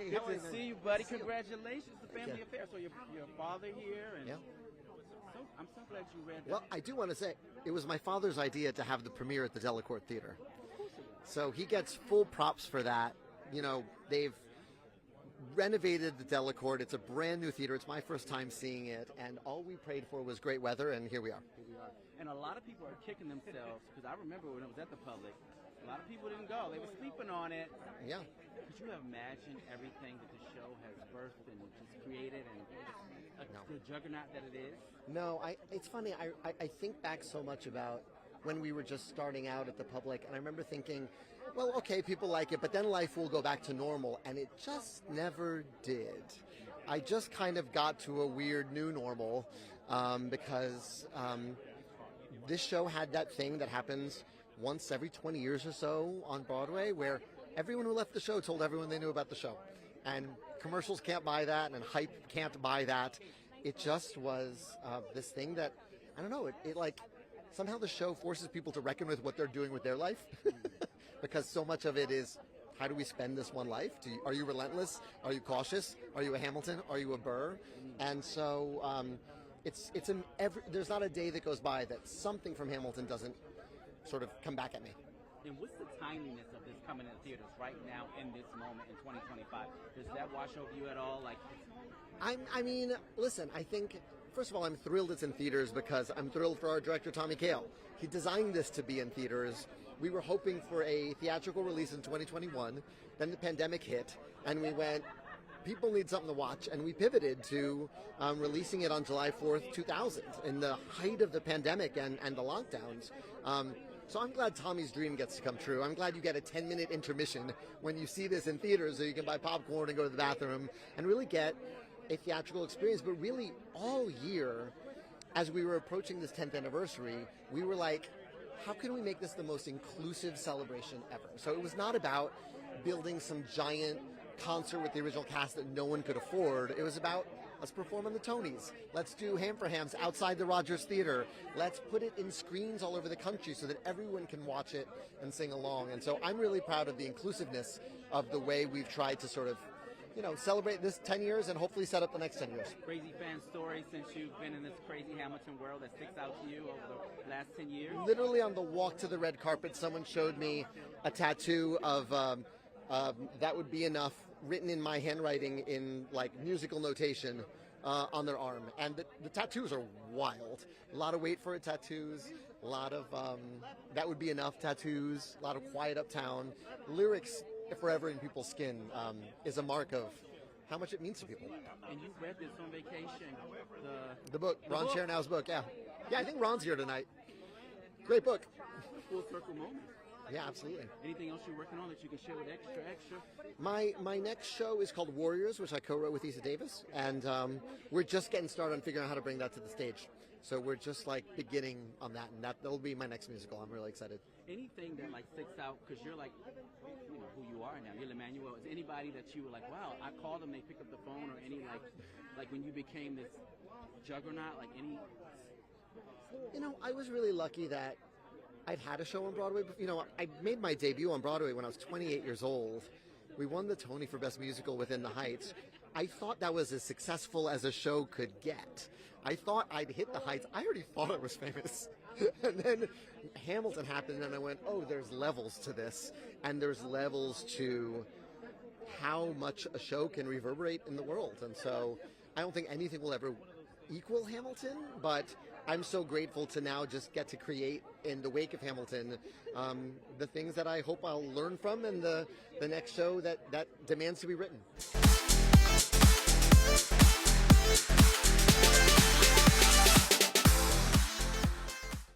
Hey, Good how are you, to man? see you, buddy. Good to see you. Congratulations. It's a family you. affair. So your father here, and Yeah. so I'm so glad you read that. Well, I do want to say it was my father's idea to have the premiere at the Delacorte Theater. So he gets full props for that. You know, they've renovated the Delacorte. It's a brand new theater. It's my first time seeing it, and all we prayed for was great weather, and here we are. And a lot of people are kicking themselves because I remember when it was at the Public, a lot of people didn't go. They were sleeping on it. Yeah. Could you imagine everything that the show has birthed and just created and the juggernaut that it is? No, it's funny. I think back so much about when we were just starting out at the Public, and I remember thinking, well, okay, people like it, but then life will go back to normal, and it just never did. I just kind of got to a weird new normal because this show had that thing that happens once every 20 years or so on Broadway where everyone who left the show told everyone they knew about the show. And commercials can't buy that, and hype can't buy that. It just was this thing that, I don't know, it like, somehow the show forces people to reckon with what they're doing with their life. Because so much of it is, how do we spend this one life? Are you relentless? Are you cautious? Are you a Hamilton? Are you a Burr? And so there's not a day that goes by that something from Hamilton doesn't sort of come back at me. And what's the timeliness of this coming in theaters right now in this moment in 2025? Does that wash over you at all? Like, I mean, listen, I think, first of all, I'm thrilled it's in theaters because I'm thrilled for our director, Tommy Kail. He designed this to be in theaters. We were hoping for a theatrical release in 2021. Then the pandemic hit, and we went, people need something to watch, and we pivoted to releasing it on July 4th, 2000, in the height of the pandemic and the lockdowns. So I'm glad Tommy's dream gets to come true. I'm glad you get a 10-minute intermission when you see this in theaters so you can buy popcorn and go to the bathroom and really get a theatrical experience. But really, all year, as we were approaching this 10th anniversary, we were like, how can we make this the most inclusive celebration ever? So it was not about building some giant concert with the original cast that no one could afford. It was about, let's perform on the Tonys. Let's do Ham for Hams outside the Rogers Theater. Let's put it in screens all over the country so that everyone can watch it and sing along. And so I'm really proud of the inclusiveness of the way we've tried to sort of, you know, celebrate this 10 years and hopefully set up the next 10 years. Crazy fan story since you've been in this crazy Hamilton world that sticks out to you over the last 10 years? Literally on the walk to the red carpet, someone showed me a tattoo of That Would Be Enough written in my handwriting in like musical notation on their arm. And the tattoos are wild. A lot of wait for it tattoos, a lot of That Would Be Enough tattoos, a lot of Quiet Uptown. Lyrics forever in people's skin is a mark of how much it means to people. And you read this on vacation. The book, Ron Chernow's book, yeah. Yeah, I think Ron's here tonight. Great book. Full circle moment. Yeah, absolutely. Anything else you're working on that you can share with extra? My next show is called Warriors, which I co-wrote with Issa Davis, and we're just getting started on figuring out how to bring that to the stage. So we're just like beginning on that, and that'll be my next musical. I'm really excited. Anything that like sticks out, because you're like, you know, who you are now. You're Lin-Manuel. Is anybody that you were like, wow, I called them, they picked up the phone, or any like when you became this juggernaut, like any? You know, I was really lucky that I'd had a show on Broadway. You know, I made my debut on Broadway when I was 28 years old. We won the Tony for Best Musical Within the Heights. I thought that was as successful as a show could get. I thought I'd hit the heights. I already thought I was famous. And then Hamilton happened, and I went, oh, there's levels to this. And there's levels to how much a show can reverberate in the world. And so I don't think anything will ever equal Hamilton, but I'm so grateful to now just get to create in the wake of Hamilton the things that I hope I'll learn from in the next show that demands to be written.